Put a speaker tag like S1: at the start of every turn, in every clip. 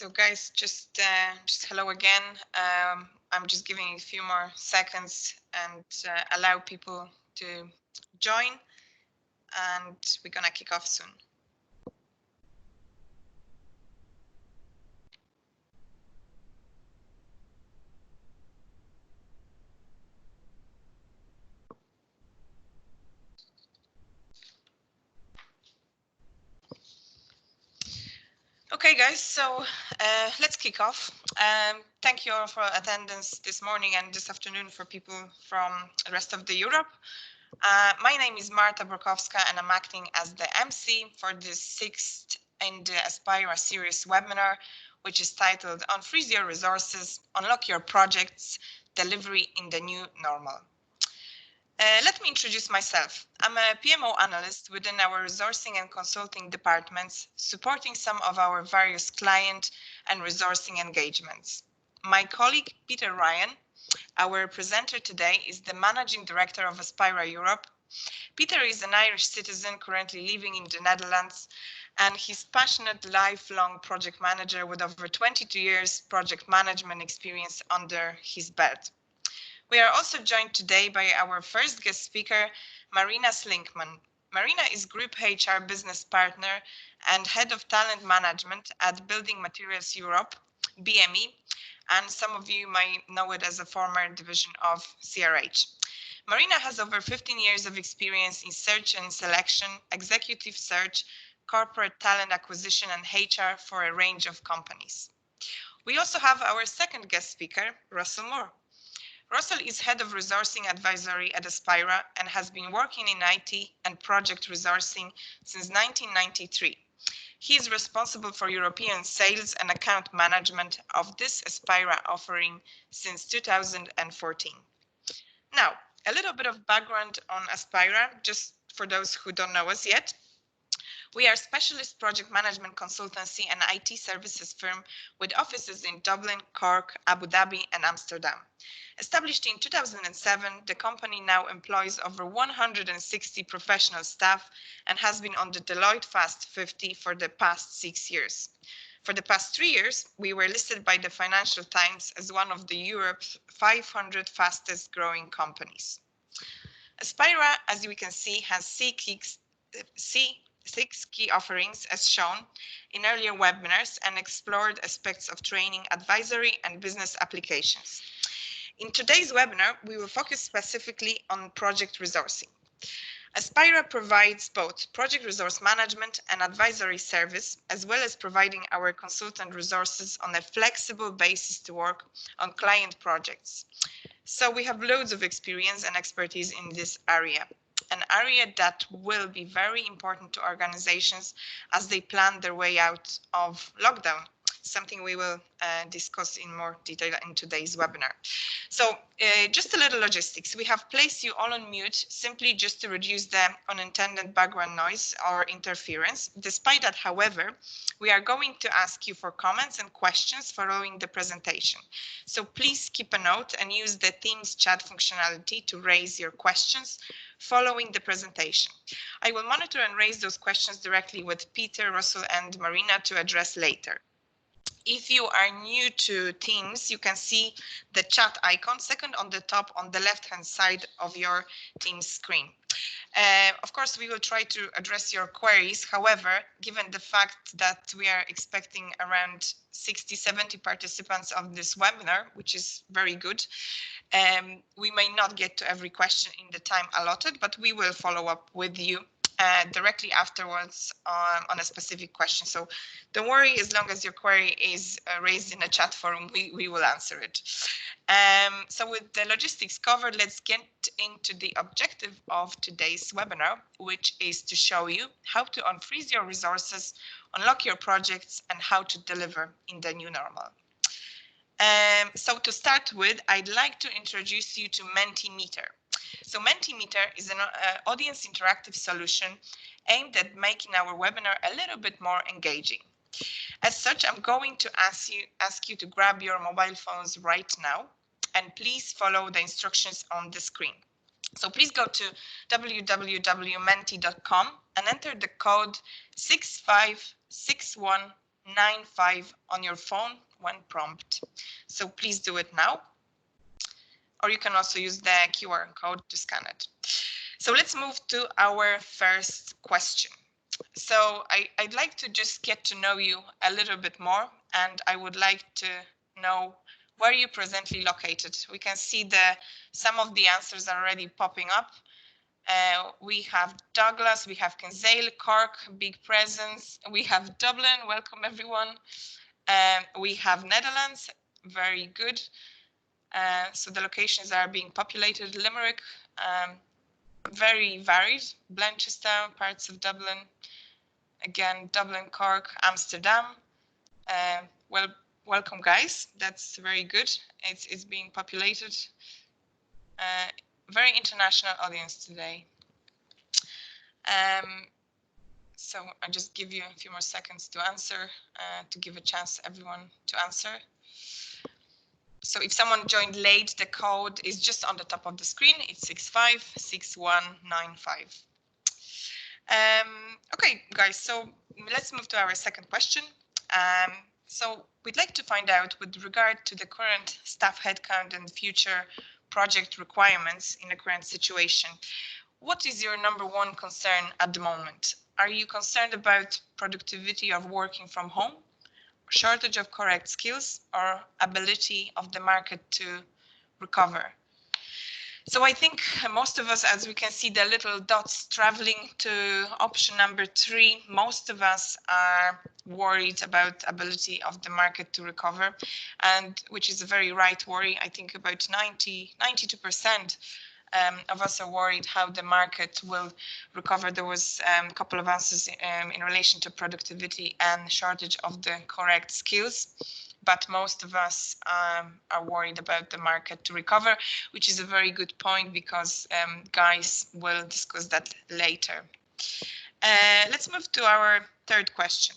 S1: So guys, just hello again. I'm just giving a few more seconds and allow people to join, and we're gonna kick off soon. Okay, guys, so let's kick off. Thank you all for attendance this morning and this afternoon for people from the rest of the Europe. My name is Marta Brokowska and I'm acting as the MC for the 6th in the Aspira series webinar, which is titled Unfreeze Your Resources, Unlock Your Projects, Delivery in the New Normal. Let me introduce myself. I'm a PMO analyst within our resourcing and consulting departments, supporting some of our various client and resourcing engagements. My colleague, Peter Ryan, our presenter today, is the managing director of Aspira Europe. Peter is an Irish citizen currently living in the Netherlands, and he's passionate lifelong project manager with over 22 years project management experience under his belt. We are also joined today by our first guest speaker, Marina Slinkman. Marina is Group HR Business Partner and Head of Talent Management at Building Materials Europe, BME, and some of you might know it as a former division of CRH. Marina has over 15 years of experience in search and selection, executive search, corporate talent acquisition, and HR for a range of companies. We also have our second guest speaker, Russell Moore. Russell is Head of Resourcing Advisory at Aspira and has been working in IT and project resourcing since 1993. He is responsible for European sales and account management of this Aspira offering since 2014. Now, a little bit of background on Aspira, just for those who don't know us yet. We are a specialist project management consultancy and IT services firm with offices in Dublin, Cork, Abu Dhabi, and Amsterdam. Established in 2007, the company now employs over 160 professional staff and has been on the Deloitte Fast 50 for the past 6 years. For the past 3 years, we were listed by the Financial Times as one of the Europe's 500 fastest growing companies. Aspira, as we can see, has six key offerings as shown in earlier webinars and explored aspects of training, advisory, and business applications. In today's webinar, we will focus specifically on project resourcing. Aspira provides both project resource management and advisory service, as well as providing our consultant resources on a flexible basis to work on client projects. So we have loads of experience and expertise in this area, an area that will be very important to organizations as they plan their way out of lockdown, something we will discuss in more detail in today's webinar. So just a little logistics. We have placed you all on mute simply just to reduce the unintended background noise or interference. Despite that, however, we are going to ask you for comments and questions following the presentation. So please keep a note and use the Teams chat functionality to raise your questions following the presentation. I will monitor and raise those questions directly with Peter, Russell, and Marina to address later. If you are new to Teams, you can see the chat icon second on the top on the left-hand side of your Teams screen. Of course, we will try to address your queries. However, given the fact that we are expecting around 60-70 participants of this webinar, which is very good, we may not get to every question in the time allotted, but we will follow up with you directly afterwards on a specific question. So don't worry, as long as your query is raised in a chat forum, we will answer it. So with the logistics covered, let's get into the objective of today's webinar, which is to show you how to unfreeze your resources, unlock your projects, and how to deliver in the new normal. So to start with, I'd like to introduce you to Mentimeter. So Mentimeter is an audience interactive solution aimed at making our webinar a little bit more engaging. As such, I'm going to ask you to grab your mobile phones right now, and please follow the instructions on the screen. So please go to www.menti.com and enter the code 6561 95 on your phone when prompted. So please do it now. Or you can also use the QR code to scan it. So let's move to our first question. So I'd like to just get to know you a little bit more, and I would like to know where you're presently located. We can see some of the answers are already popping up. We have Douglas, we have Kinsale, Cork, big presence. We have Dublin, welcome everyone. We have Netherlands, very good. So the locations are being populated. Limerick, very varied. Blanchester, parts of Dublin. Again, Dublin, Cork, Amsterdam. Well, welcome guys. That's very good. It's being populated. Very international audience today. So I'll just give you a few more seconds to answer, to give a chance to everyone to answer. So if someone joined late, the code is just on the top of the screen. It's 656195. Okay, guys, so let's move to our second question. So we'd like to find out, with regard to the current staff headcount and future project requirements in the current situation, what is your number one concern at the moment? Are you concerned about productivity of working from home, shortage of correct skills, or ability of the market to recover? So I think most of us, as we can see the little dots traveling to option number 3, most of us are worried about ability of the market to recover, and which is a very right worry. I think about 92% of us are worried how the market will recover. There was a couple of answers in relation to productivity and shortage of the correct skills, but most of us are worried about the market to recover, which is a very good point, because guys will discuss that later. Let's move to our third question.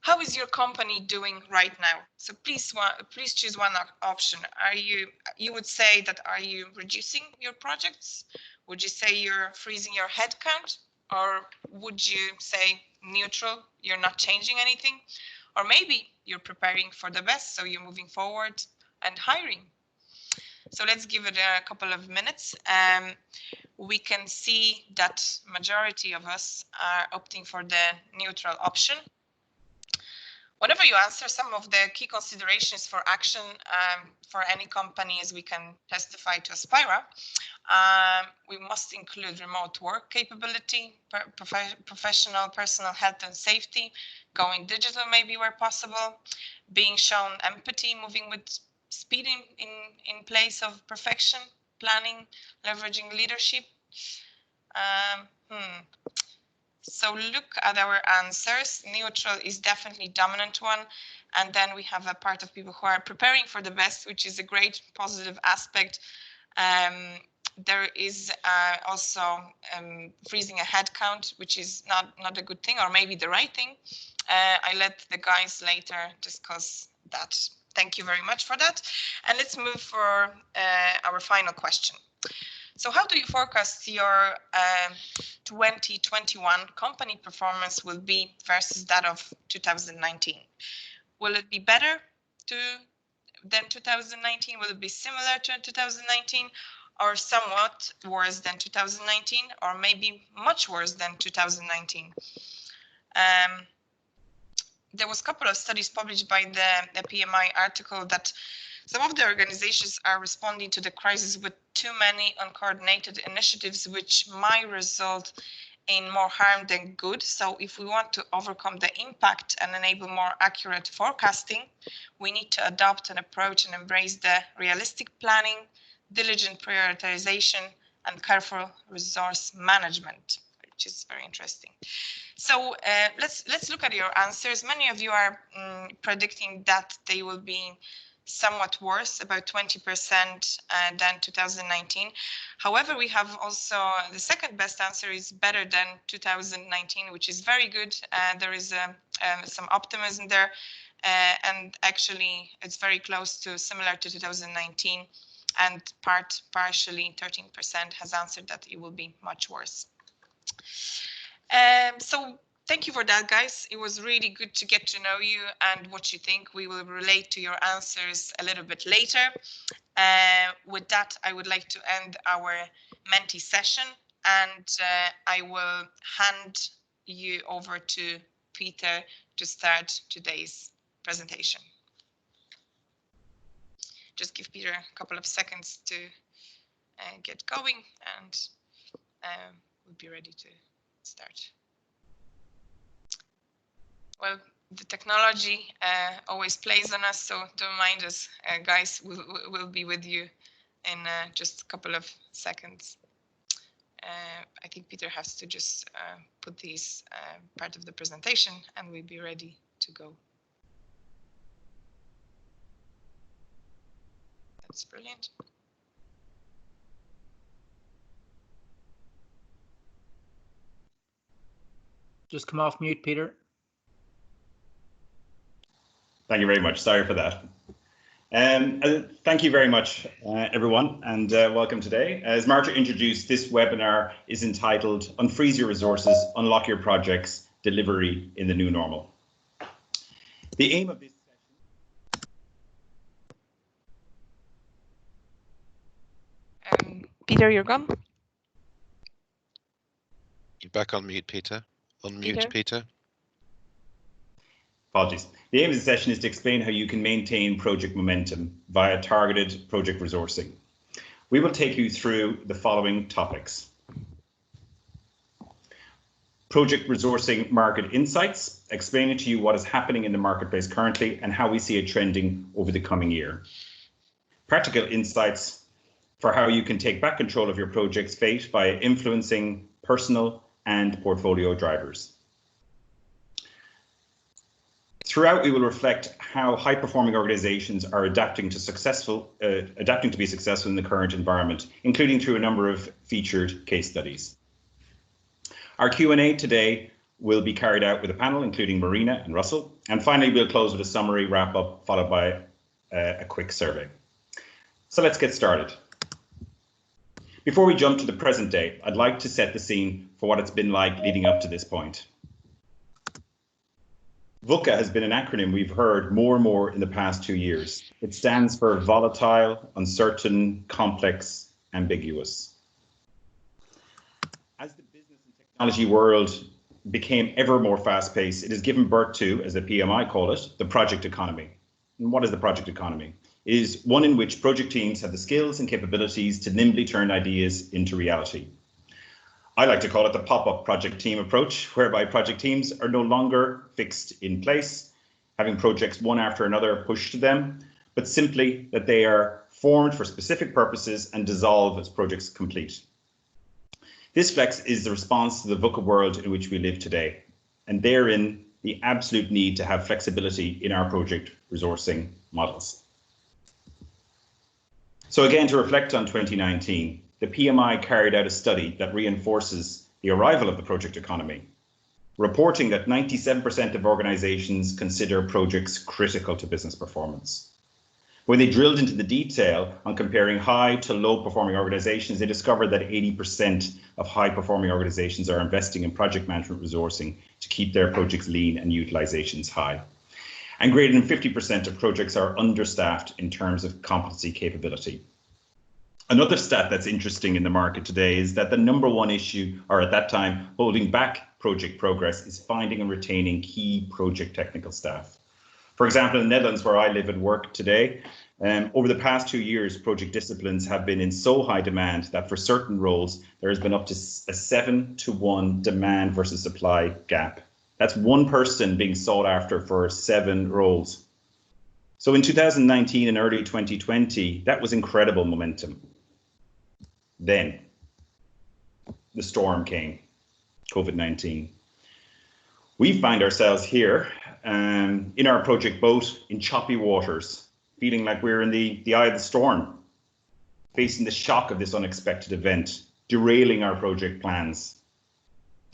S1: How is your company doing right now? So please choose one option. You would say that, are you reducing your projects? Would you say you're freezing your headcount? Or would you say neutral, you're not changing anything? Or maybe you're preparing for the best, so you're moving forward and hiring. So let's give it a couple of minutes. We can see that majority of us are opting for the neutral option. Whenever you answer, some of the key considerations for action for any company, as we can testify to Aspira, we must include remote work capability, professional personal health and safety, going digital maybe where possible, being shown empathy, moving with speed in place of perfection, planning, leveraging leadership. So look at our answers. Neutral is definitely dominant one. And then we have a part of people who are preparing for the best, which is a great positive aspect. There is also freezing a head count, which is not a good thing, or maybe the right thing. I let the guys later discuss that. Thank you very much for that. And let's move for our final question. So how do you forecast your 2021 company performance will be versus that of 2019? Will it be better than 2019? Will it be similar to 2019, or somewhat worse than 2019, or maybe much worse than 2019? There was a couple of studies published by the PMI article that some of the organizations are responding to the crisis with too many uncoordinated initiatives, which might result in more harm than good. So if we want to overcome the impact and enable more accurate forecasting, we need to adopt an approach and embrace the realistic planning, diligent prioritization, and careful resource management, which is very interesting. So let's look at your answers. Many of you are predicting that they will be somewhat worse, about 20% than 2019. However, we have also the second best answer is better than 2019, which is very good. There is some optimism there, and actually it's very close to similar to 2019, and partially 13% has answered that it will be much worse. So thank you for that, guys. It was really good to get to know you and what you think. We will relate to your answers a little bit later. With that, I would like to end our Menti session, and I will hand you over to Peter to start today's presentation. Just give Peter a couple of seconds to get going, and we'll be ready to start. Well, the technology always plays on us, so don't mind us, guys. We'll be with you in just a couple of seconds. I think Peter has to just put these part of the presentation, and we'll be ready to go. That's brilliant.
S2: Just come off mute, Peter.
S3: Thank you very much. Sorry for that. Thank you very much, everyone, and welcome today. As Marta introduced, this webinar is entitled Unfreeze Your Resources, Unlock Your Projects, Delivery in the New Normal. The aim of this
S1: session... Peter, you're gone.
S4: You're back on mute, Peter. Unmute, Peter.
S3: Apologies. The aim of the session is to explain how you can maintain project momentum via targeted project resourcing. We will take you through the following topics. Project resourcing market insights, explaining to you what is happening in the marketplace currently and how we see it trending over the coming year. Practical insights for how you can take back control of your project's fate by influencing personal and portfolio drivers. Throughout, we will reflect how high-performing organizations are adapting to be successful in the current environment, including through a number of featured case studies. Our Q&A today will be carried out with a panel, including Marina and Russell. And finally, we'll close with a summary wrap-up, followed by a quick survey. So let's get started. Before we jump to the present day, I'd like to set the scene for what it's been like leading up to this point. VUCA has been an acronym we've heard more and more in the past 2 years. It stands for volatile, uncertain, complex, ambiguous. As the business and technology world became ever more fast-paced, it has given birth to, as the PMI call it, the project economy. And what is the project economy? It is one in which project teams have the skills and capabilities to nimbly turn ideas into reality. I like to call it the pop-up project team approach, whereby project teams are no longer fixed in place, having projects one after another pushed to them, but simply that they are formed for specific purposes and dissolve as projects complete. This flex is the response to the VUCA world in which we live today, and therein the absolute need to have flexibility in our project resourcing models. So again, to reflect on 2019, the PMI carried out a study that reinforces the arrival of the project economy, reporting that 97% of organizations consider projects critical to business performance. When they drilled into the detail on comparing high to low performing organizations, they discovered that 80% of high performing organizations are investing in project management resourcing to keep their projects lean and utilizations high. And greater than 50% of projects are understaffed in terms of competency capability. Another stat that's interesting in the market today is that the #1 issue, or at that time, holding back project progress, is finding and retaining key project technical staff. For example, in the Netherlands, where I live and work today, over the past 2 years, project disciplines have been in so high demand that for certain roles, there has been up to a 7-to-1 demand versus supply gap. That's one person being sought after for 7 roles. So in 2019 and early 2020, that was incredible momentum. Then the storm came, COVID-19. We find ourselves here in our project boat in choppy waters, feeling like we're in the eye of the storm, facing the shock of this unexpected event, derailing our project plans,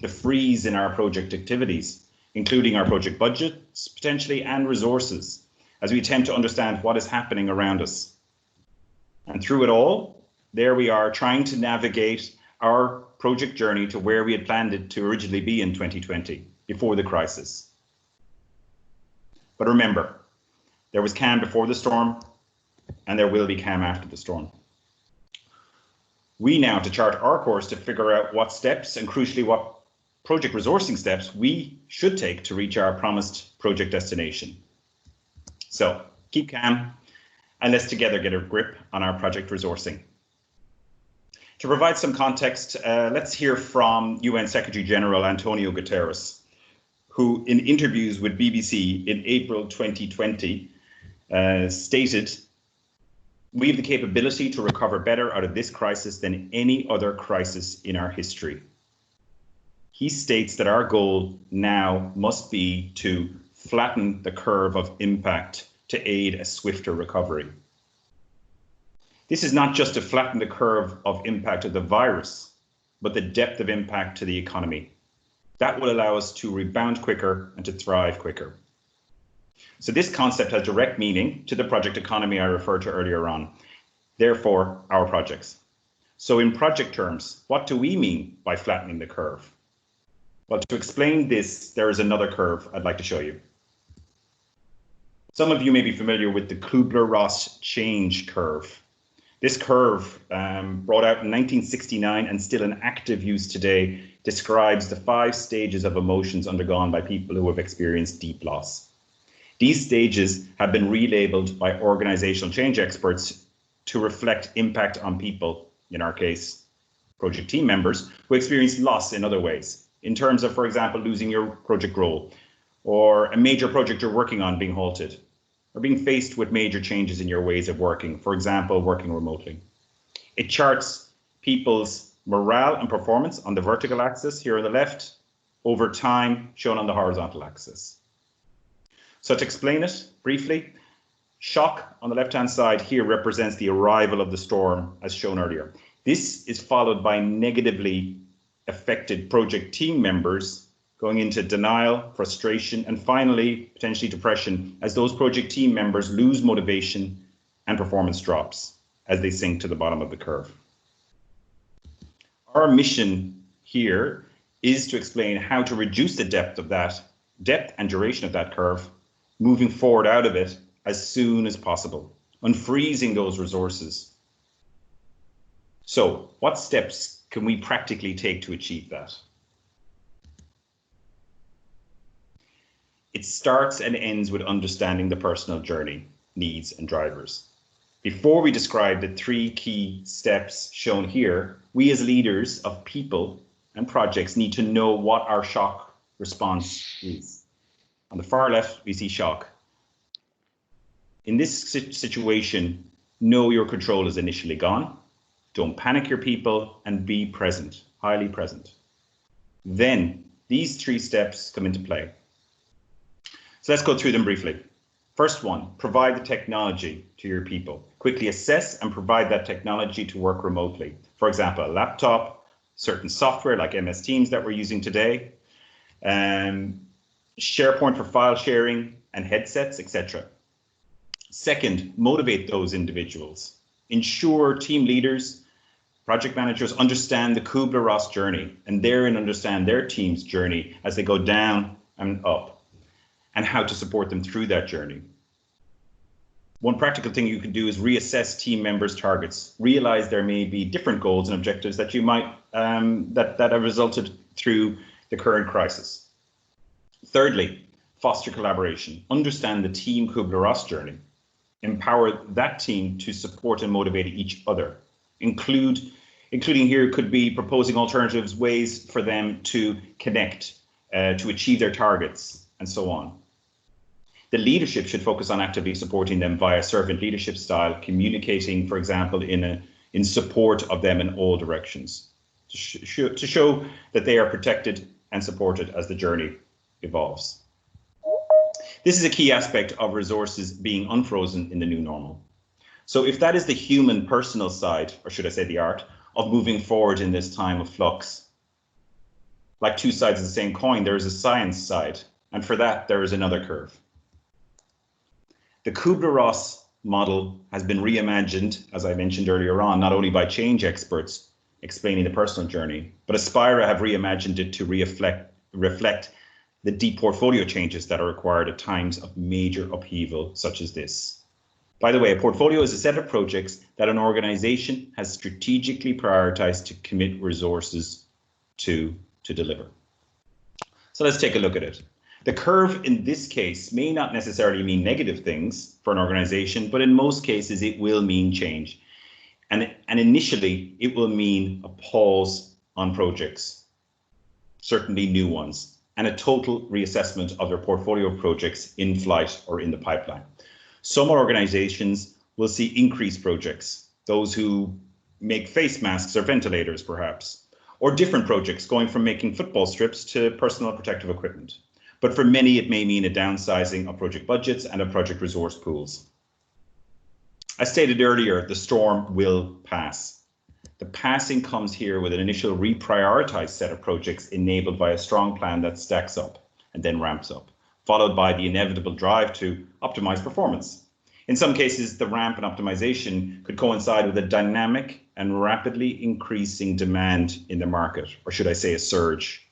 S3: the freeze in our project activities, including our project budgets, potentially, and resources, as we attempt to understand what is happening around us. And through it all, there we are trying to navigate our project journey to where we had planned it to originally be in 2020, before the crisis. But remember, there was calm before the storm, and there will be calm after the storm. We now have to chart our course to figure out what steps, and crucially what project resourcing steps we should take to reach our promised project destination. So keep calm, and let's together get a grip on our project resourcing. To provide some context, let's hear from UN Secretary General Antonio Guterres, who in interviews with BBC in April 2020 stated, "We have the capability to recover better out of this crisis than any other crisis in our history." He states that our goal now must be to flatten the curve of impact to aid a swifter recovery. This is not just to flatten the curve of impact of the virus, but the depth of impact to the economy. That will allow us to rebound quicker and to thrive quicker. So this concept has direct meaning to the project economy I referred to earlier on, therefore our projects. So in project terms, what do we mean by flattening the curve? Well, to explain this, there is another curve I'd like to show you. Some of you may be familiar with the Kubler-Ross change curve. This curve, brought out in 1969 and still in active use today, describes the 5 stages of emotions undergone by people who have experienced deep loss. These stages have been relabeled by organizational change experts to reflect impact on people, in our case, project team members, who experience loss in other ways, in terms of, for example, losing your project role, or a major project you're working on being halted, or being faced with major changes in your ways of working, for example, working remotely. It charts people's morale and performance on the vertical axis here on the left, over time shown on the horizontal axis. So to explain it briefly, shock on the left-hand side here represents the arrival of the storm as shown earlier. This is followed by negatively affected project team members going into denial, frustration, and finally, potentially depression, as those project team members lose motivation and performance drops as they sink to the bottom of the curve. Our mission here is to explain how to reduce the depth and duration of that curve, moving forward out of it as soon as possible, unfreezing those resources. So, what steps can we practically take to achieve that? It starts and ends with understanding the personal journey, needs, and drivers. Before we describe the 3 key steps shown here, we as leaders of people and projects need to know what our shock response is. On the far left, we see shock. In this situation, know your control is initially gone. Don't panic your people and be present, highly present. Then these 3 steps come into play. So let's go through them briefly. First one, provide the technology to your people. Quickly assess and provide that technology to work remotely. For example, a laptop, certain software like MS Teams that we're using today, SharePoint for file sharing and headsets, etc. Second, motivate those individuals. Ensure team leaders, project managers understand the Kubler-Ross journey and therein understand their team's journey as they go down and up, and how to support them through that journey. One practical thing you can do is reassess team members' targets. Realize there may be different goals and objectives that you might that have resulted through the current crisis. Thirdly, foster collaboration. Understand the team Kubler-Ross journey. Empower that team to support and motivate each other. Including here could be proposing alternatives, ways for them to connect, to achieve their targets, and so on. The leadership should focus on actively supporting them via servant leadership style, communicating, for example, in support of them in all directions, to show that they are protected and supported as the journey evolves. This is a key aspect of resources being unfrozen in the new normal. So if that is the human personal side, or should I say the art, of moving forward in this time of flux, like 2 sides of the same coin, there is a science side, and for that there is another curve. The Kubler-Ross model has been reimagined, as I mentioned earlier on, not only by change experts explaining the personal journey, but Aspira have reimagined it to reflect the deep portfolio changes that are required at times of major upheaval such as this. By the way, a portfolio is a set of projects that an organization has strategically prioritized to commit resources to deliver. So let's take a look at it. The curve in this case may not necessarily mean negative things for an organization, but in most cases it will mean change. And initially it will mean a pause on projects, certainly new ones, and a total reassessment of their portfolio of projects in flight or in the pipeline. Some organizations will see increased projects, those who make face masks or ventilators perhaps, or different projects going from making football strips to personal protective equipment. But for many, it may mean a downsizing of project budgets and of project resource pools. As stated earlier, the storm will pass. The passing comes here with an initial reprioritized set of projects enabled by a strong plan that stacks up and then ramps up, followed by the inevitable drive to optimize performance. In some cases, the ramp and optimization could coincide with a dynamic and rapidly increasing demand in the market, or should I say a surge.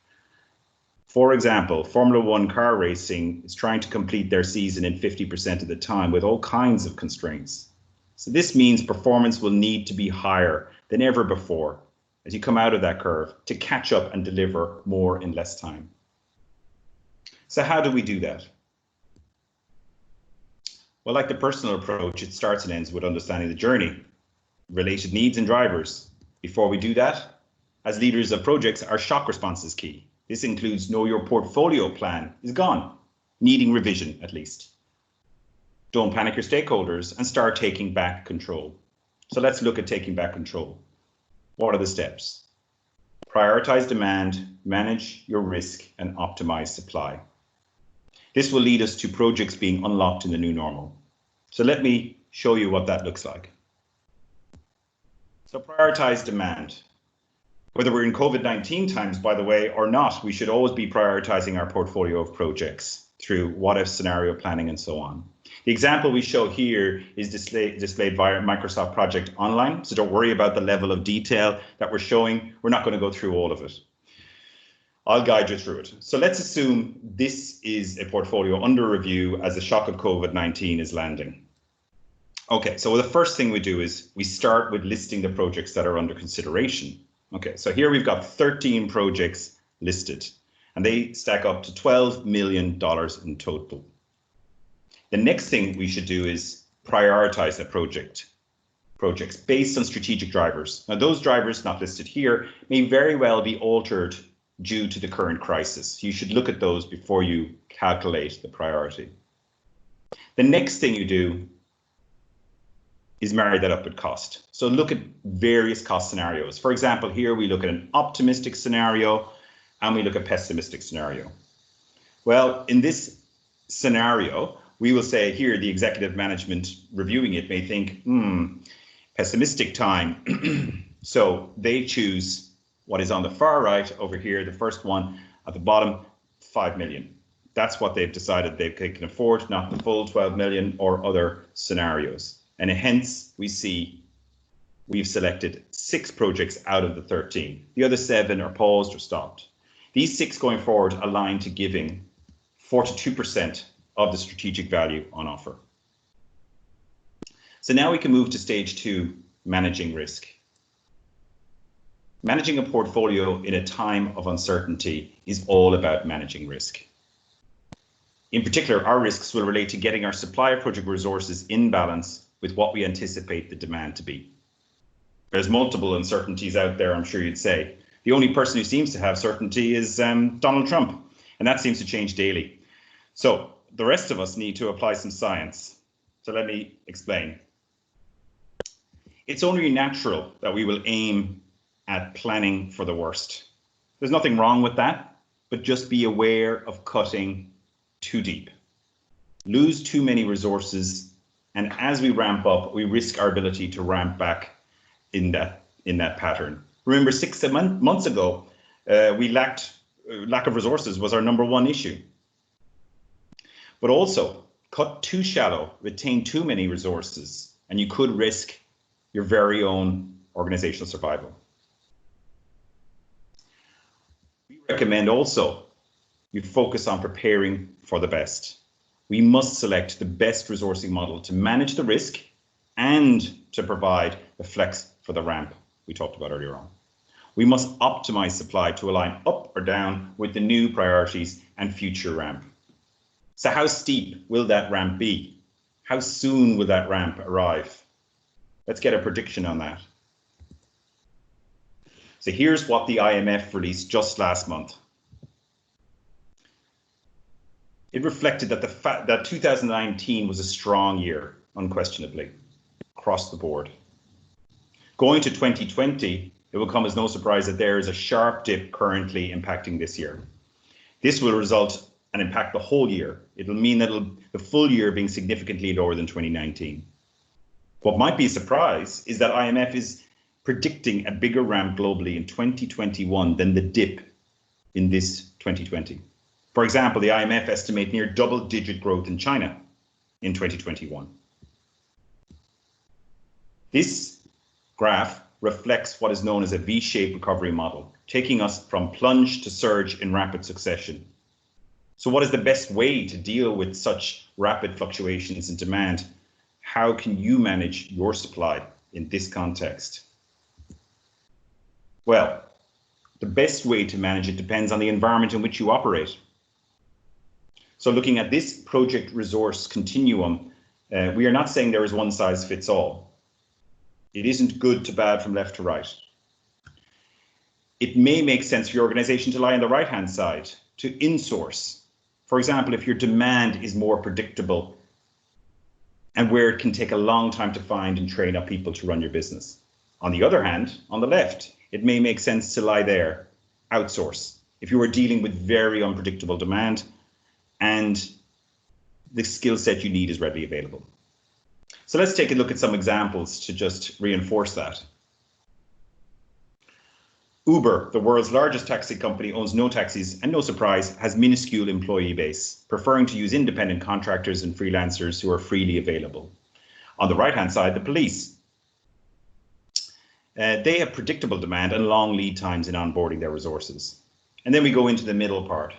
S3: For example, Formula One car racing is trying to complete their season in 50% of the time with all kinds of constraints. So this means performance will need to be higher than ever before as you come out of that curve to catch up and deliver more in less time. So how do we do that? Well, like the personal approach, it starts and ends with understanding the journey, related needs and drivers. Before we do that, as leaders of projects, our shock response is key. This includes know your portfolio plan is gone, needing revision at least. Don't panic your stakeholders and start taking back control. So let's look at taking back control. What are the steps? Prioritize demand, manage your risk, and optimize supply. This will lead us to projects being unlocked in the new normal. So let me show you what that looks like. So prioritize demand. Whether we're in COVID-19 times, by the way, or not, we should always be prioritizing our portfolio of projects through what-if scenario planning and so on. The example we show here is displayed via Microsoft Project Online, so don't worry about the level of detail that we're showing. We're not going to go through all of it. I'll guide you through it. So let's assume this is a portfolio under review as the shock of COVID-19 is landing. Okay, so the first thing we do is we start with listing the projects that are under consideration. Okay, so here we've got 13 projects listed, and they stack up to $12 million in total. The next thing we should do is prioritize the projects based on strategic drivers. Now, those drivers not listed here may very well be altered due to the current crisis. You should look at those before you calculate the priority. The next thing you do is marry that up with cost. So look at various cost scenarios. For example, here we look at an optimistic scenario and we look at pessimistic scenario. Well, in this scenario, we will say here the executive management reviewing it may think, pessimistic time. So they choose what is on the far right over here, the first one at the bottom, 5 million. That's what they've decided they can afford, not the full 12 million or other scenarios. And hence we see we've selected 6 projects out of the 13. The other 7 are paused or stopped. These 6 going forward align to giving 42% of the strategic value on offer. So now we can move to stage 2, managing risk. Managing a portfolio in a time of uncertainty is all about managing risk. In particular, our risks will relate to getting our supply of project resources in balance with what we anticipate the demand to be. There's multiple uncertainties out there, I'm sure you'd say. The only person who seems to have certainty is Donald Trump, and that seems to change daily. So the rest of us need to apply some science. So let me explain. It's only natural that we will aim at planning for the worst. There's nothing wrong with that, but just be aware of cutting too deep. Lose too many resources, and as we ramp up, we risk our ability to ramp back in that pattern. Remember, 6 months ago, lack of resources was our #1 issue. But also, cut too shallow, retain too many resources, and you could risk your very own organizational survival. We recommend also we focus on preparing for the best. We must select the best resourcing model to manage the risk and to provide the flex for the ramp we talked about earlier on. We must optimize supply to align up or down with the new priorities and future ramp. So how steep will that ramp be? How soon will that ramp arrive? Let's get a prediction on that. So here's what the IMF released just last month. It reflected that that 2019 was a strong year, unquestionably, across the board. Going to 2020, it will come as no surprise that there is a sharp dip currently impacting this year. This will result and impact the whole year. It'll mean that the full year being significantly lower than 2019. What might be a surprise is that IMF is predicting a bigger ramp globally in 2021 than the dip in this 2020. For example, the IMF estimate near double-digit growth in China in 2021. This graph reflects what is known as a V-shaped recovery model, taking us from plunge to surge in rapid succession. So what is the best way to deal with such rapid fluctuations in demand? How can you manage your supply in this context? Well, the best way to manage it depends on the environment in which you operate. So looking at this project resource continuum, we are not saying there is one size fits all. It isn't good to bad from left to right. It may make sense for your organization to lie on the right-hand side, to insource. For example, if your demand is more predictable and where it can take a long time to find and train up people to run your business. On the other hand, on the left, it may make sense to lie there, outsource. If you are dealing with very unpredictable demand and the skill set you need is readily available. So let's take a look at some examples to just reinforce that. Uber, the world's largest taxi company, owns no taxis and, no surprise, has minuscule employee base, preferring to use independent contractors and freelancers who are freely available. On the right-hand side, the police. They have predictable demand and long lead times in onboarding their resources. And then we go into the middle part.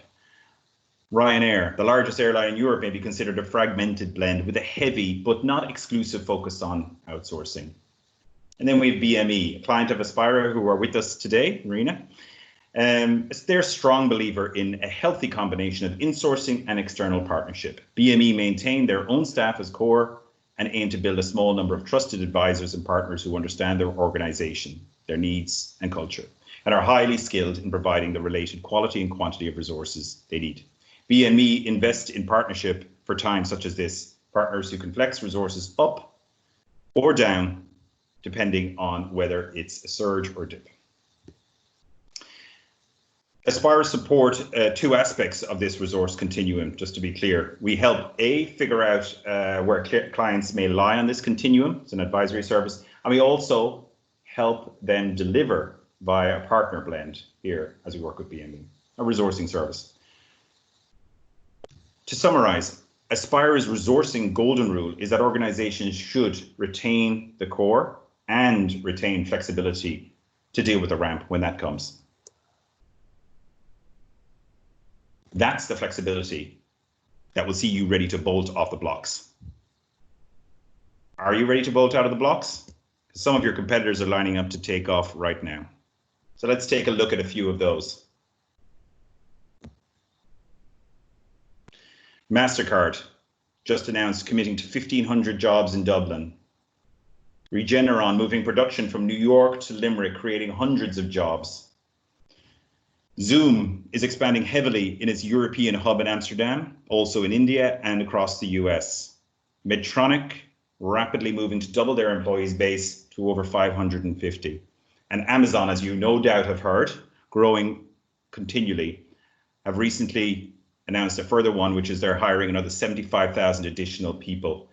S3: Ryanair, the largest airline in Europe, may be considered a fragmented blend with a heavy but not exclusive focus on outsourcing. And then we have BME, a client of Aspira who are with us today, Marina. They're a strong believer in a healthy combination of insourcing and external partnership. BME maintain their own staff as core and aim to build a small number of trusted advisors and partners who understand their organization, their needs and culture, and are highly skilled in providing the related quality and quantity of resources they need. BME invest in partnership for times such as this, partners who can flex resources up or down, depending on whether it's a surge or dip. Aspira support two aspects of this resource continuum, just to be clear. We help figure out where clients may lie on this continuum, it's an advisory service, and we also help them deliver via a partner blend here as we work with BME, a resourcing service. To summarize, Aspira's resourcing golden rule is that organizations should retain the core and retain flexibility to deal with the ramp when that comes. That's the flexibility that will see you ready to bolt off the blocks. Are you ready to bolt out of the blocks? Some of your competitors are lining up to take off right now. So let's take a look at a few of those. MasterCard just announced committing to 1,500 jobs in Dublin. Regeneron moving production from New York to Limerick, creating hundreds of jobs. Zoom is expanding heavily in its European hub in Amsterdam, also in India and across the US. Medtronic rapidly moving to double their employees base to over 550. And Amazon, as you no doubt have heard, growing continually, have recently announced a further one, which is they're hiring another 75,000 additional people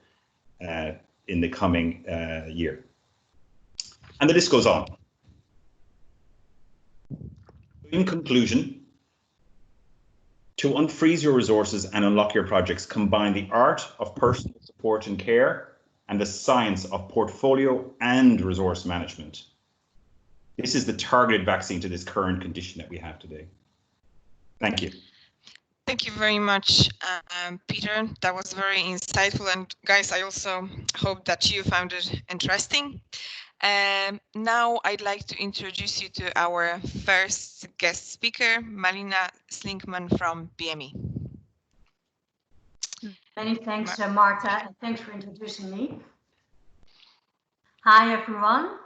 S3: in the coming year. And the list goes on. In conclusion, to unfreeze your resources and unlock your projects, combine the art of personal support and care and the science of portfolio and resource management. This is the targeted vaccine to this current condition that we have today. Thank you.
S1: Thank you very much, Peter. That was very insightful. And guys, I also hope that you found it interesting. Now I'd like to introduce you to our first guest speaker, Marina Slinkman from BME.
S5: Many thanks, Marta, and thanks for introducing me. Hi, everyone.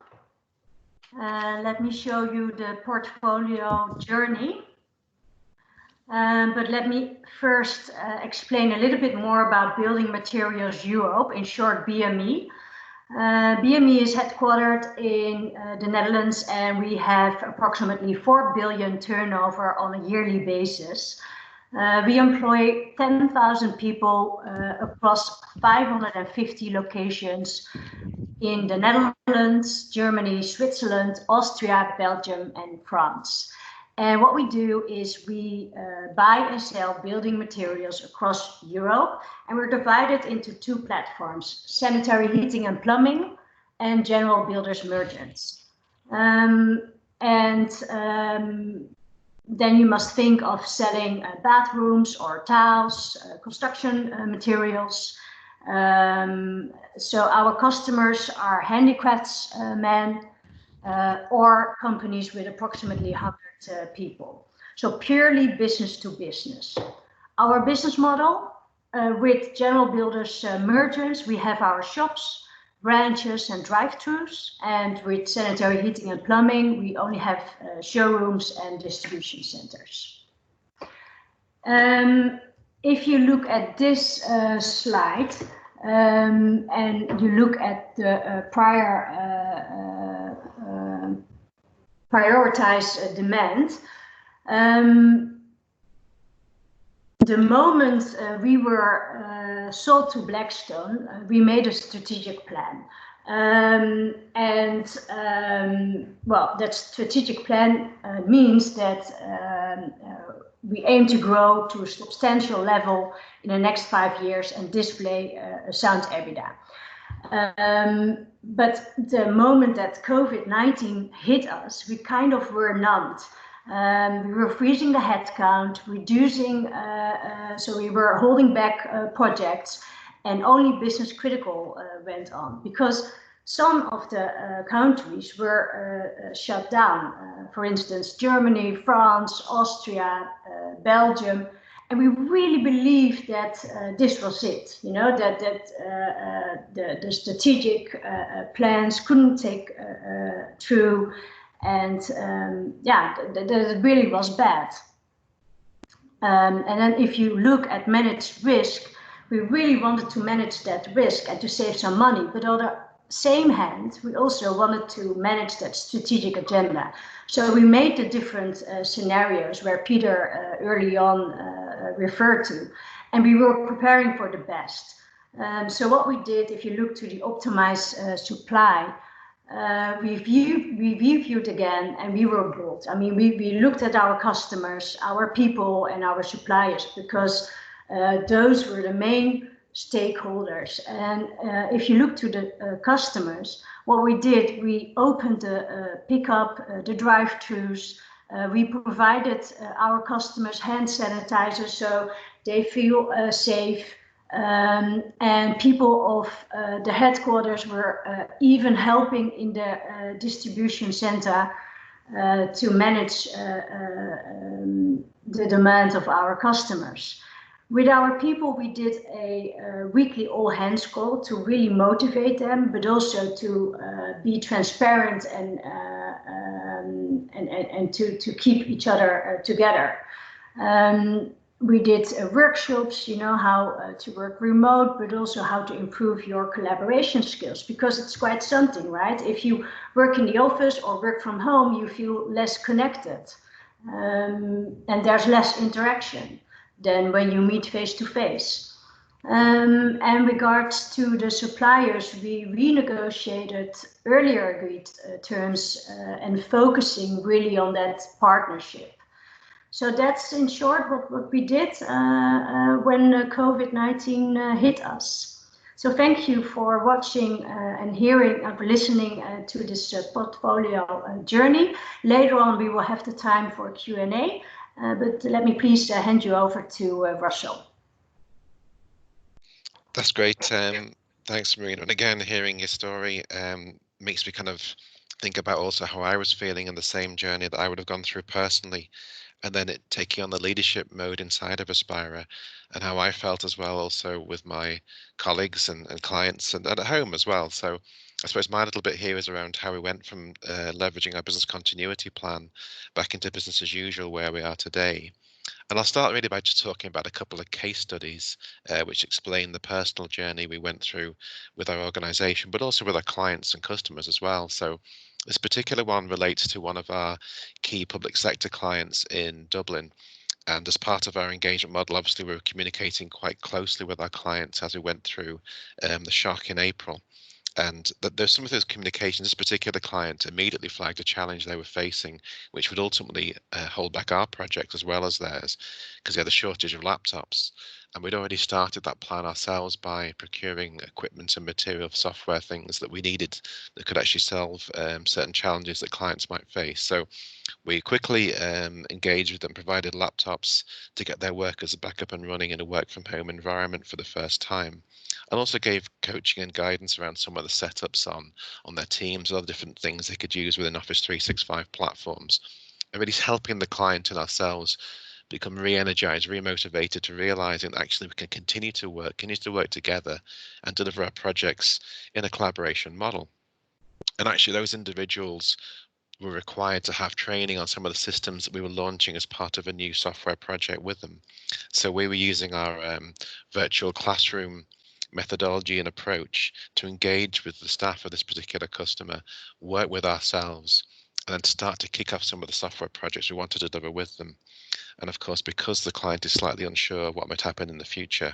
S5: Let me show you the portfolio journey. But let me first explain a little bit more about Building Materials Europe, in short BME. BME is headquartered in the Netherlands, and we have approximately 4 billion turnover on a yearly basis. We employ 10,000 people across 550 locations in the Netherlands, Germany, Switzerland, Austria, Belgium, and France. And what we do is we buy and sell building materials across Europe, and we're divided into two platforms: sanitary heating and plumbing, and general builders merchants. Then you must think of selling bathrooms or tiles, construction materials. So our customers are handicraftsmen or companies with approximately 100 people. So purely business to business. Our business model with general builders merchants, we have our shops, branches and drive-thrus, and with sanitary heating and plumbing, we only have showrooms and distribution centers. If you look at this slide and you look at the prioritized demand, the moment we were sold to Blackstone, we made a strategic plan. Well, that strategic plan means that we aim to grow to a substantial level in the next 5 years and display a sound EBITDA. But the moment that COVID-19 hit us, we kind of were numbed. We were freezing the headcount, reducing, so we were holding back projects, and only business critical went on, because some of the countries were shut down. For instance, Germany, France, Austria, Belgium. And we really believed that this was it, you know, that the strategic plans couldn't take through. And yeah, that really was bad. And then if you look at managed risk, we really wanted to manage that risk and to save some money. But on the same hand, we also wanted to manage that strategic agenda. So we made the different scenarios where Peter early on referred to, and we were preparing for the best. So what we did, if you look to the optimized supply, we reviewed again, and we were bold. I mean, we looked at our customers, our people, and our suppliers, because those were the main stakeholders. And if you look to the customers, what we did, we opened the pickup, the drive-thrus. We provided our customers hand sanitizer so they feel safe. And people of the headquarters were even helping in the distribution center to manage the demand of our customers. With our people, we did a weekly all-hands call to really motivate them, but also to be transparent and to keep each other together. We did workshops, you know, how to work remote, but also how to improve your collaboration skills, because it's quite something, right? If you work in the office or work from home, you feel less connected, and there's less interaction than when you meet face to face. And regards to the suppliers, we renegotiated earlier agreed terms and focusing really on that partnership. So that's in short what we did when COVID-19 hit us. So thank you for watching and hearing and listening to this portfolio journey. Later on, we will have the time for Q&A. But let me please hand you over to Russell.
S4: That's great. Thanks, Marina. And again, hearing your story makes me kind of think about also how I was feeling in the same journey that I would have gone through personally, and then it taking on the leadership mode inside of Aspira, and how I felt as well also with my colleagues and clients and at home as well. So I suppose my little bit here is around how we went from leveraging our business continuity plan back into business as usual where we are today. And I'll start really by just talking about a couple of case studies which explain the personal journey we went through with our organization, but also with our clients and customers as well. So this particular one relates to one of our key public sector clients in Dublin. And as part of our engagement model, obviously, we were communicating quite closely with our clients as we went through the shock in April. And there's some of those communications. This particular client immediately flagged a challenge they were facing, which would ultimately hold back our project as well as theirs, because they had a shortage of laptops. And we'd already started that plan ourselves by procuring equipment and material software things that we needed that could actually solve certain challenges that clients might face. So we quickly engaged with them, provided laptops to get their workers back up and running in a work from home environment for the first time, and also gave coaching and guidance around some of the setups on their teams, other different things they could use within Office 365 platforms, and really helping the client and ourselves become re-energized, re-motivated to realizing that actually we can continue to work together and deliver our projects in a collaboration model. And actually those individuals were required to have training on some of the systems that we were launching as part of a new software project with them. So we were using our virtual classroom methodology and approach to engage with the staff of this particular customer, work with ourselves, and then start to kick off some of the software projects we wanted to deliver with them. And of course, because the client is slightly unsure of what might happen in the future,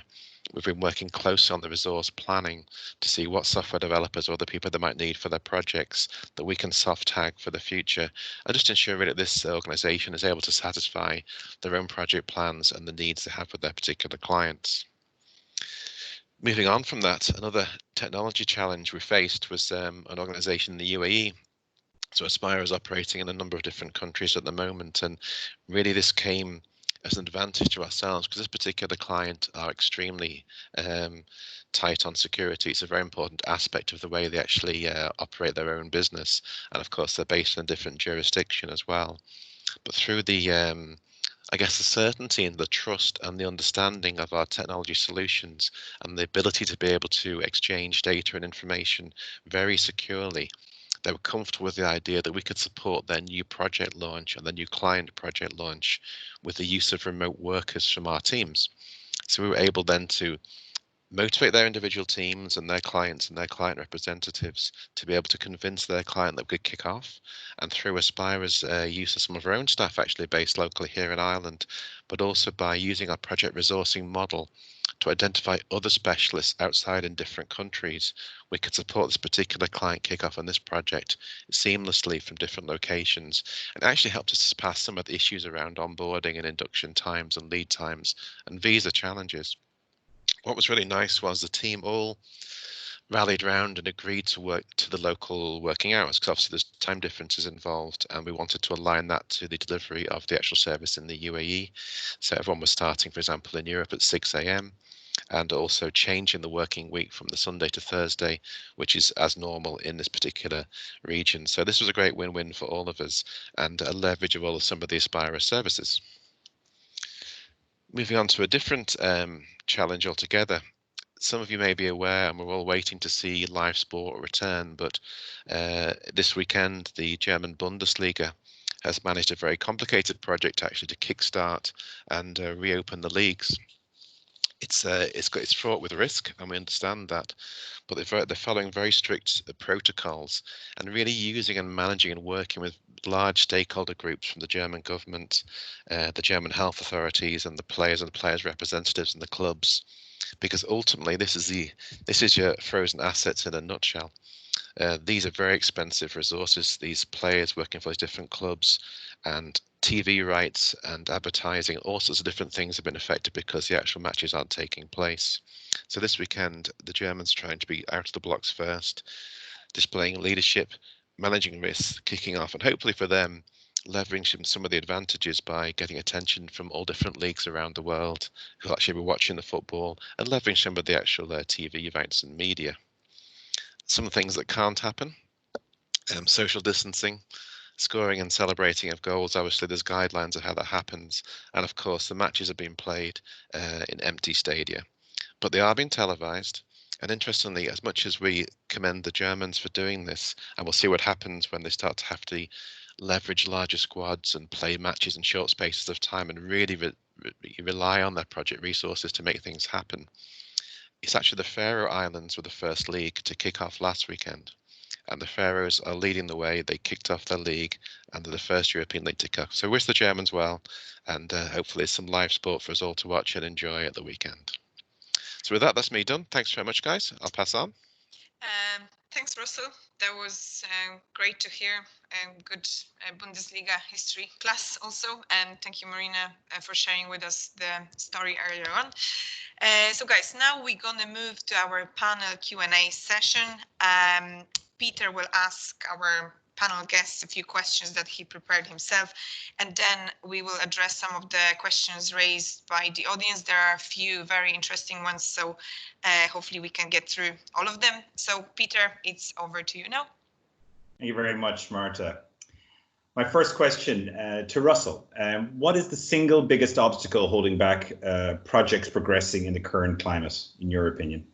S4: we've been working closely on the resource planning to see what software developers or other people they might need for their projects that we can soft tag for the future, and just ensure really that this organization is able to satisfy their own project plans and the needs they have with their particular clients. Moving on from that, another technology challenge we faced was an organization in the UAE. So Aspira is operating in a number of different countries at the moment, and really this came as an advantage to ourselves because this particular client are extremely tight on security. It's a very important aspect of the way they actually operate their own business, and of course they're based in a different jurisdiction as well. But through the I guess the certainty and the trust and the understanding of our technology solutions and the ability to be able to exchange data and information very securely, they were comfortable with the idea that we could support their new project launch and their new client project launch with the use of remote workers from our teams. So we were able then to motivate their individual teams and their clients and their client representatives to be able to convince their client that we could kick off, and through Aspira's use of some of our own staff actually based locally here in Ireland, but also by using our project resourcing model to identify other specialists outside in different countries, we could support this particular client kickoff on this project seamlessly from different locations, and actually helped us to pass some of the issues around onboarding and induction times and lead times and visa challenges. What was really nice was the team all rallied around and agreed to work to the local working hours, because obviously there's time differences involved, and we wanted to align that to the delivery of the actual service in the UAE. So everyone was starting, for example, in Europe at 6 a.m. and also changing the working week from the Sunday to Thursday, which is as normal in this particular region. So this was a great win-win for all of us and a leverage of all of some of the Aspira services. Moving on to a different challenge altogether. Some of you may be aware, and we're all waiting to see live sport return, but this weekend the German Bundesliga has managed a very complicated project actually to kickstart and reopen the leagues. It's fraught with risk, and we understand that, but they're following very strict protocols and really using and managing and working with large stakeholder groups from the German government, the German health authorities, and the players' representatives and the clubs, because ultimately this is your frozen assets in a nutshell. These are very expensive resources, these players working for these different clubs, and TV rights and advertising, all sorts of different things have been affected because the actual matches aren't taking place. So this weekend, the Germans trying to be out of the blocks first, displaying leadership, managing risks, kicking off, and hopefully for them, leveraging some of the advantages by getting attention from all different leagues around the world who actually be watching the football, and leveraging some of the actual TV events and media. Some things that can't happen, social distancing, scoring and celebrating of goals. Obviously, there's guidelines of how that happens, and of course, the matches are being played in empty stadia, but they are being televised. And interestingly, as much as we commend the Germans for doing this, and we'll see what happens when they start to have to leverage larger squads and play matches in short spaces of time and really rely on their project resources to make things happen. It's actually the Faroe Islands were the first league to kick off last weekend, and the Faroes are leading the way. They kicked off their league, and they're the first European league to kick off. So wish the Germans well, and hopefully some live sport for us all to watch and enjoy at the weekend. So with that, that's me done. Thanks very much, guys. I'll pass on.
S1: Thanks, Russell. That was great to hear. Good Bundesliga history class also. And thank you, Marina, for sharing with us the story earlier on. So guys, now we're going to move to our panel Q&A session. Peter will ask our panel guests a few questions that he prepared himself, and then we will address some of the questions raised by the audience. There are a few very interesting ones, so hopefully we can get through all of them. So Peter, it's over to you now.
S3: Thank you very much, Marta. My first question to Russell. What is the single biggest obstacle holding back projects progressing in the current climate, in your opinion?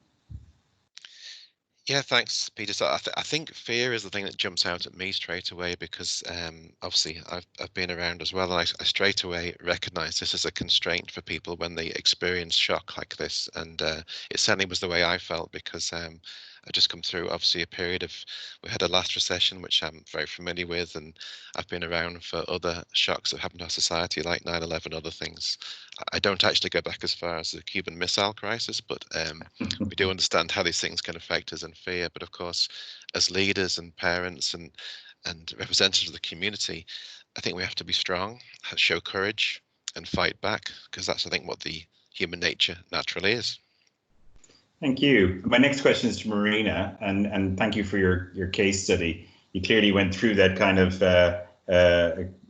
S4: Yeah, thanks, Peter. So I think fear is the thing that jumps out at me straight away, because obviously I've been around as well, and I straight away recognise this as a constraint for people when they experience shock like this. And it certainly was the way I felt, because I just come through obviously a period of, we had a last recession, which I'm very familiar with, and I've been around for other shocks that happened to our society, like 9/11, other things. I don't actually go back as far as the Cuban Missile Crisis, but we do understand how these things can affect us and fear. But of course, as leaders and parents and representatives of the community, I think we have to be strong, show courage, and fight back, because that's, I think, what the human nature naturally is.
S3: Thank you. My next question is to Marina, and thank you for your case study. You clearly went through that kind of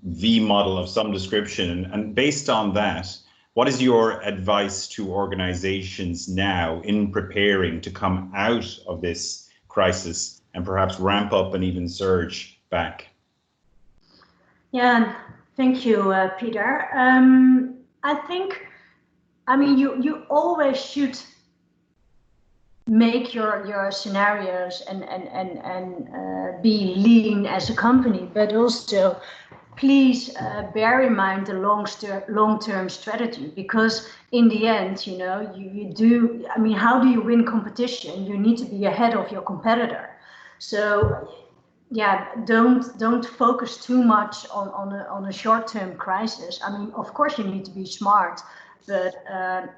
S3: V model of some description, and based on that, what is your advice to organizations now in preparing to come out of this crisis and perhaps ramp up and even surge back?
S5: Yeah, thank you, Peter. I think, you always should make your scenarios and be lean as a company, but also please bear in mind the long-term strategy, because in the end, you do. How do you win competition? You need to be ahead of your competitor. So, yeah, don't focus too much on a short-term crisis. Of course you need to be smart, but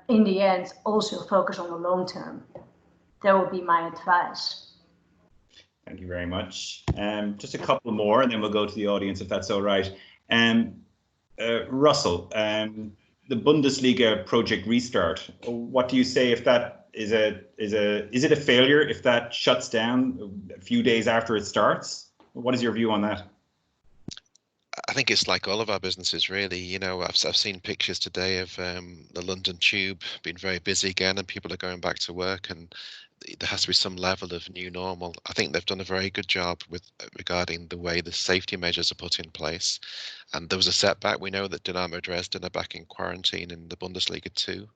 S5: in the end, also focus on the long term. That would be my advice.
S3: Thank you very much. Just a couple more, and then we'll go to the audience, if that's all right. Russell, the Bundesliga project restart. What do you say if that is it a failure if that shuts down a few days after it starts? What is your view on that?
S4: I think it's like all of our businesses, really. I've seen pictures today of the London Tube being very busy again, and people are going back to work, and there has to be some level of new normal. I think they've done a very good job regarding the way the safety measures are put in place. And there was a setback. We know that Dynamo Dresden are back in quarantine in the Bundesliga too.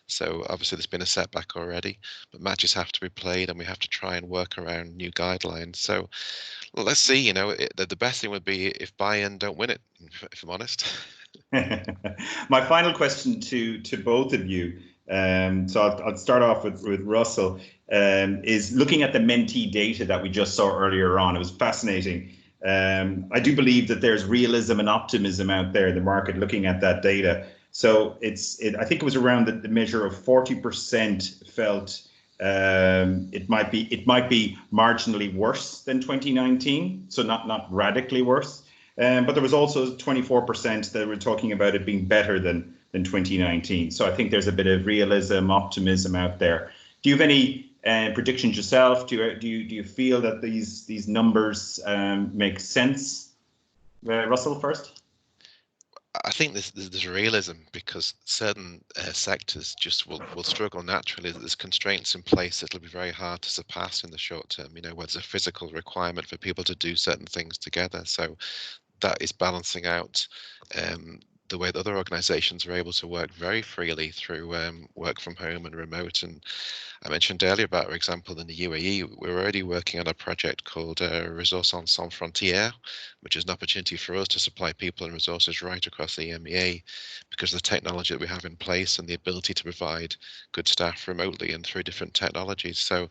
S4: So obviously there's been a setback already, but matches have to be played, and we have to try and work around new guidelines. So let's see. The best thing would be if Bayern don't win it, if I'm honest.
S3: My final question to both of you. So I'll start off with Russell. Is looking at the Mentee data that we just saw earlier on. It was fascinating. I do believe that there's realism and optimism out there in the market looking at that data. So I think it was around the measure of 40% felt it might be marginally worse than 2019. So not radically worse. But there was also 24% that were talking about it being better than 2019. So I think there's a bit of realism, optimism out there. Do you have any predictions yourself? Do you feel that these numbers make sense? Russell first.
S4: I think there's realism, because certain sectors just will struggle naturally. There's constraints in place that'll be very hard to surpass in the short term, where there's a physical requirement for people to do certain things together. So that is balancing out the way that other organizations are able to work very freely through work from home and remote. And I mentioned earlier about our example in the UAE. We're already working on a project called Ressources Sans Frontières, which is an opportunity for us to supply people and resources right across the EMEA, because of the technology that we have in place and the ability to provide good staff remotely and through different technologies. So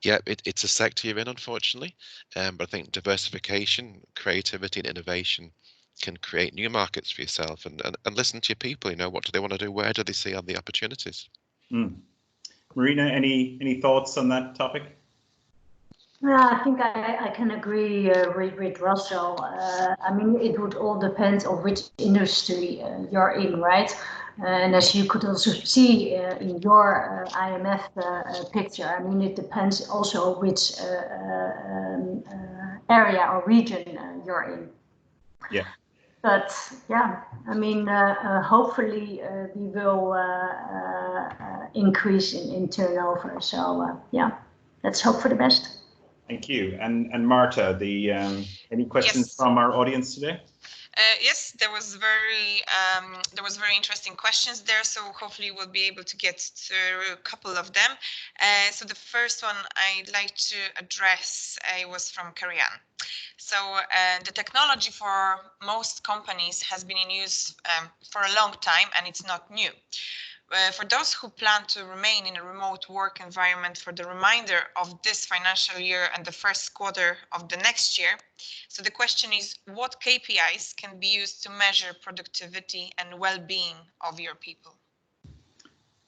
S4: yeah, it's a sector you're in, unfortunately, but I think diversification, creativity and innovation can create new markets for yourself, and listen to your people. What do they want to do? Where do they see the opportunities?
S3: Marina, any thoughts on that topic?
S5: Yeah, I think I can agree with Russell. I mean, it would all depend on which industry you're in, right? And as you could also see in your IMF picture, I mean, it depends also which area or region you're in.
S3: Yeah.
S5: But yeah, I mean, hopefully we will increase in turnover. So yeah, let's hope for the best.
S3: Thank you. And Marta, any questions from our audience today?
S1: Yes, there was very interesting questions there, so hopefully we'll be able to get through a couple of them. So the first one I'd like to address was from Karian. So the technology for most companies has been in use for a long time, and it's not new. For those who plan to remain in a remote work environment for the remainder of this financial year and the first quarter of the next year, so the question is, what KPIs can be used to measure productivity and well-being of your people?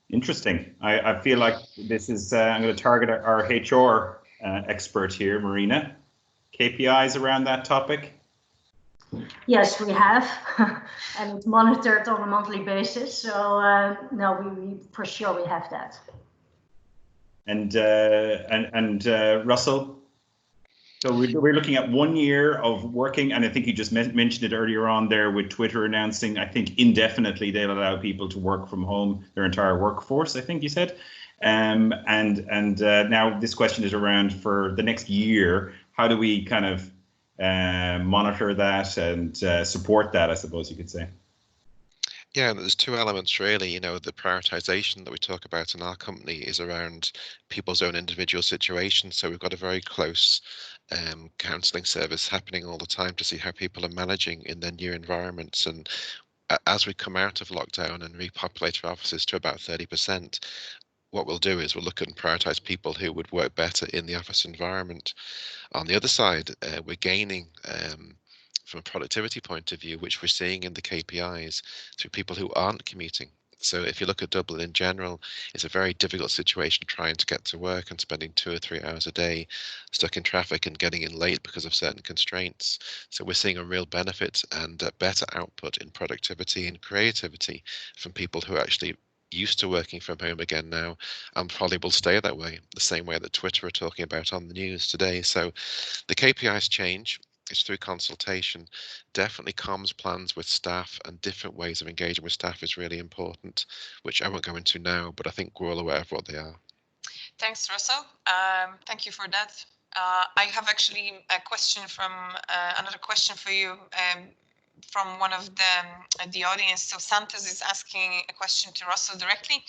S3: Interesting. I feel like this is, I'm going to target our HR expert here, Marina. KPIs around that topic?
S5: Yes, we have, and it's monitored on a monthly basis. So no, we for sure we have that. And
S3: Russell, so we're looking at 1 year of working, and I think you just mentioned it earlier on there with Twitter announcing, I think indefinitely they'll allow people to work from home, their entire workforce, I think you said. And now this question is around for the next year. How do we kind of monitor that and support that, I suppose you could say?
S4: Yeah, there's two elements really. The prioritization that we talk about in our company is around people's own individual situation. So we've got a very close counselling service happening all the time to see how people are managing in their new environments. And as we come out of lockdown and repopulate our offices to about 30%, what we'll do is we'll look at and prioritize people who would work better in the office environment. On the other side, we're gaining from a productivity point of view, which we're seeing in the KPIs, through people who aren't commuting. So if you look at Dublin in general, it's a very difficult situation trying to get to work and spending 2 or 3 hours a day stuck in traffic and getting in late because of certain constraints. So we're seeing a real benefit and better output in productivity and creativity from people who are actually used to working from home again now, and probably will stay that way, the same way that Twitter are talking about on the news today. So the KPIs change. It's through consultation. Definitely comms plans with staff and different ways of engaging with staff is really important, which I won't go into now, but I think we're all aware of what they are.
S1: Thanks, Russell. Thank you for that. I have actually a question from another question for you from one of the audience. So Santos is asking a question to Russell directly.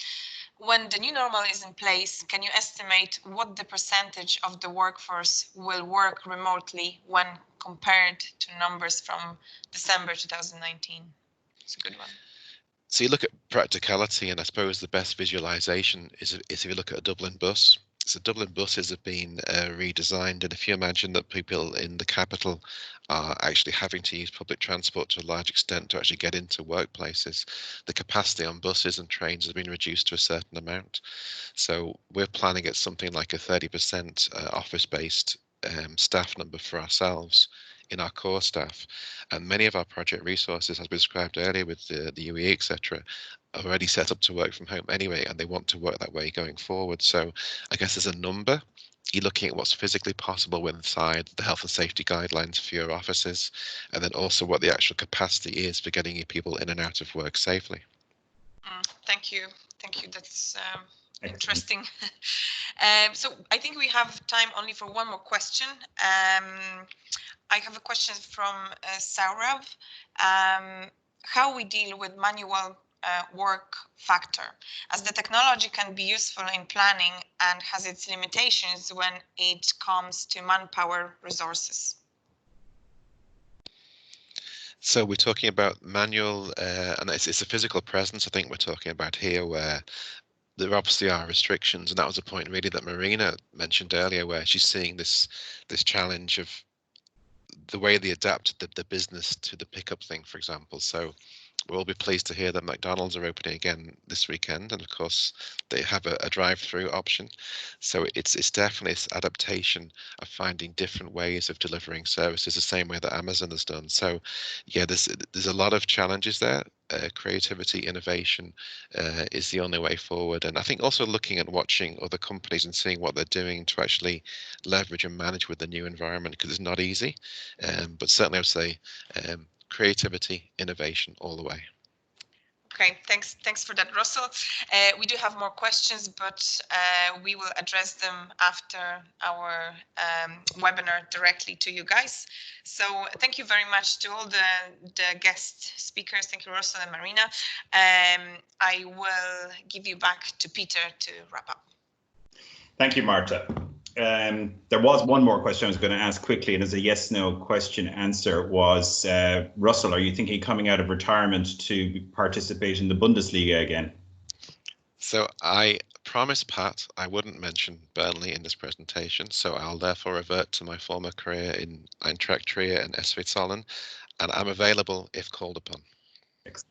S1: When the new normal is in place, can you estimate what the percentage of the workforce will work remotely when compared to numbers from December 2019? It's a good one.
S4: So you look at practicality, and I suppose the best visualization is if you look at a Dublin bus. So Dublin buses have been redesigned, and if you imagine that people in the capital are actually having to use public transport to a large extent to actually get into workplaces, the capacity on buses and trains has been reduced to a certain amount. So we're planning at something like a 30% office-based staff number for ourselves in our core staff, and many of our project resources, as we described earlier with the UAE, etc., already set up to work from home anyway, and they want to work that way going forward. So I guess there's a number. You're looking at what's physically possible inside the health and safety guidelines for your offices, and then also what the actual capacity is for getting your people in and out of work safely.
S1: Thank you. Thank you. That's
S3: Excellent.
S1: interesting. So I think we have time only for one more question. I have a question from Saurav. How we deal with manual work factor, as the technology can be useful in planning and has its limitations when it comes to manpower resources.
S4: So we're talking about manual, and it's a physical presence, I think we're talking about here, where there obviously are restrictions, and that was a point really that Marina mentioned earlier, where she's seeing this challenge of the way they adapt the business to the pickup thing, for example. So we'll be pleased to hear that McDonald's are opening again this weekend, and of course they have a drive-through option. So it's definitely this adaptation of finding different ways of delivering services, the same way that Amazon has done. So yeah, there's a lot of challenges there. Creativity, innovation is the only way forward, and I think also looking at watching other companies and seeing what they're doing to actually leverage and manage with the new environment, because it's not easy, but certainly I would say creativity, innovation all the way.
S1: Okay, thanks for that, Russell. We do have more questions, but we will address them after our webinar directly to you guys. So thank you very much to all the guest speakers. Thank you, Russell and Marina. I will give you back to Peter to wrap up.
S3: Thank you, Marta. There was one more question I was going to ask quickly, and as a yes/no question answer was, Russell, are you thinking of coming out of retirement to participate in the Bundesliga again?
S4: So I promised Pat I wouldn't mention Burnley in this presentation, so I'll therefore revert to my former career in Eintracht Trier and SV Zollen, and I'm available if called upon.
S3: Excellent.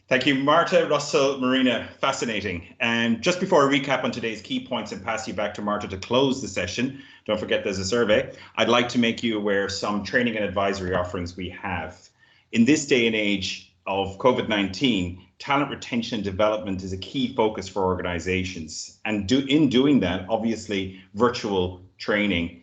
S3: Thank you, Marta, Russell, Marina. Fascinating. And just before I recap on today's key points and pass you back to Marta to close the session, don't forget there's a survey. I'd like to make you aware of some training and advisory offerings we have. In this day and age of COVID-19, talent retention and development is a key focus for organizations. And in doing that, obviously, virtual training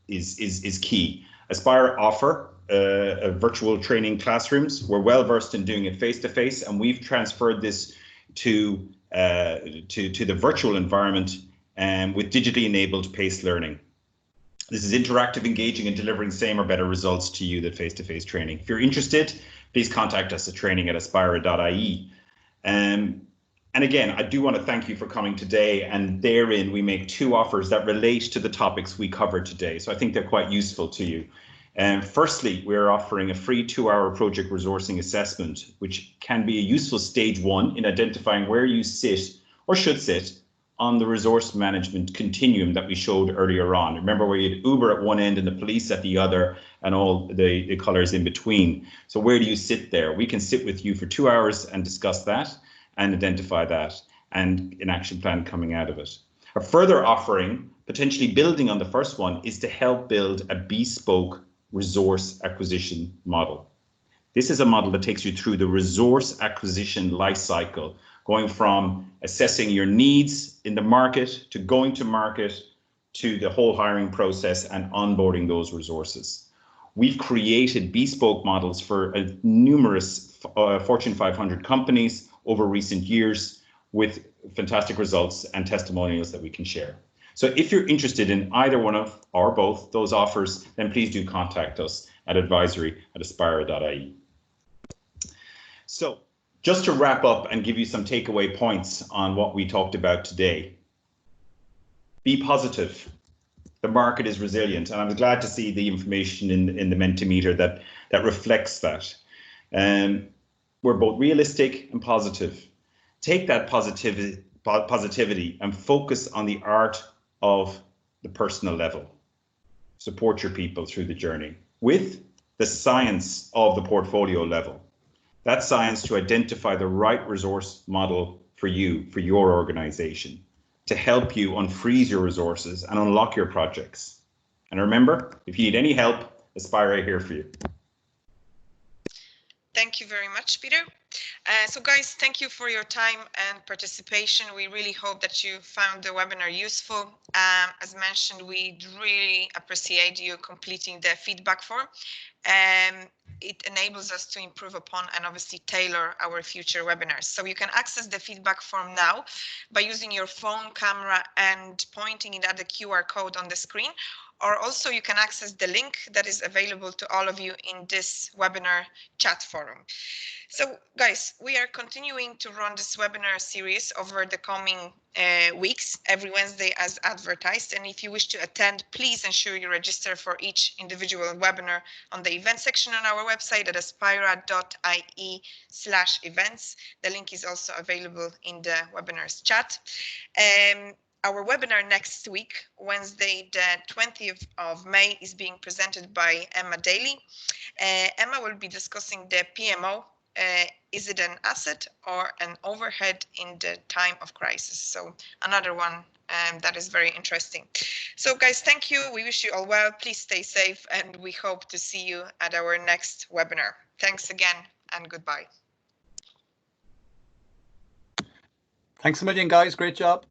S3: is key. Aspira offer virtual training classrooms. We're well versed in doing it face-to-face, and we've transferred this to the virtual environment with digitally enabled paced learning. This is interactive, engaging, and delivering same or better results to you than face-to-face training. If you're interested, please contact us at training@aspira.ie. And again, I do want to thank you for coming today, and therein we make two offers that relate to the topics we covered today. So I think they're quite useful to you. Firstly, we're offering a free 2-hour project resourcing assessment, which can be a useful stage one in identifying where you sit or should sit on the resource management continuum that we showed earlier on. Remember where you had Uber at one end and the police at the other and all the colors in between. So where do you sit there? We can sit with you for 2 hours and discuss that and identify that and an action plan coming out of it. A further offering, potentially building on the first one, is to help build a bespoke resource acquisition model. This is a model that takes you through the resource acquisition life cycle, going from assessing your needs in the market to going to market to the whole hiring process and onboarding those resources. We've created bespoke models for numerous Fortune 500 companies over recent years with fantastic results and testimonials that we can share. So if you're interested in either one of or both those offers, then please do contact us at advisory@aspira.ie. So just to wrap up and give you some takeaway points on what we talked about today. Be positive. The market is resilient, and I'm glad to see the information in the Mentimeter that reflects that. We're both realistic and positive. Take that positivity and focus on the art of the personal level. Support your people through the journey with the science of the portfolio level. That science to identify the right resource model for you, for your organization, to help you unfreeze your resources and unlock your projects. And remember, if you need any help, Aspira here for you.
S1: Thank you very much, Peter. So guys, thank you for your time and participation. We really hope that you found the webinar useful. As mentioned, we really appreciate you completing the feedback form. It enables us to improve upon and obviously tailor our future webinars. So you can access the feedback form now by using your phone camera and pointing it at the QR code on the screen, or also you can access the link that is available to all of you in this webinar chat forum. So guys, we are continuing to run this webinar series over the coming weeks, every Wednesday as advertised. And if you wish to attend, please ensure you register for each individual webinar on the event section on our website at aspira.ie/events. The link is also available in the webinars chat. Our webinar next week, Wednesday, the 20th of May, is being presented by Emma Daly. Emma will be discussing the PMO. Is it an asset or an overhead in the time of crisis? So another one that is very interesting. So guys, thank you. We wish you all well. Please stay safe, and we hope to see you at our next webinar. Thanks again, and goodbye.
S6: Thanks a million, guys. Great job.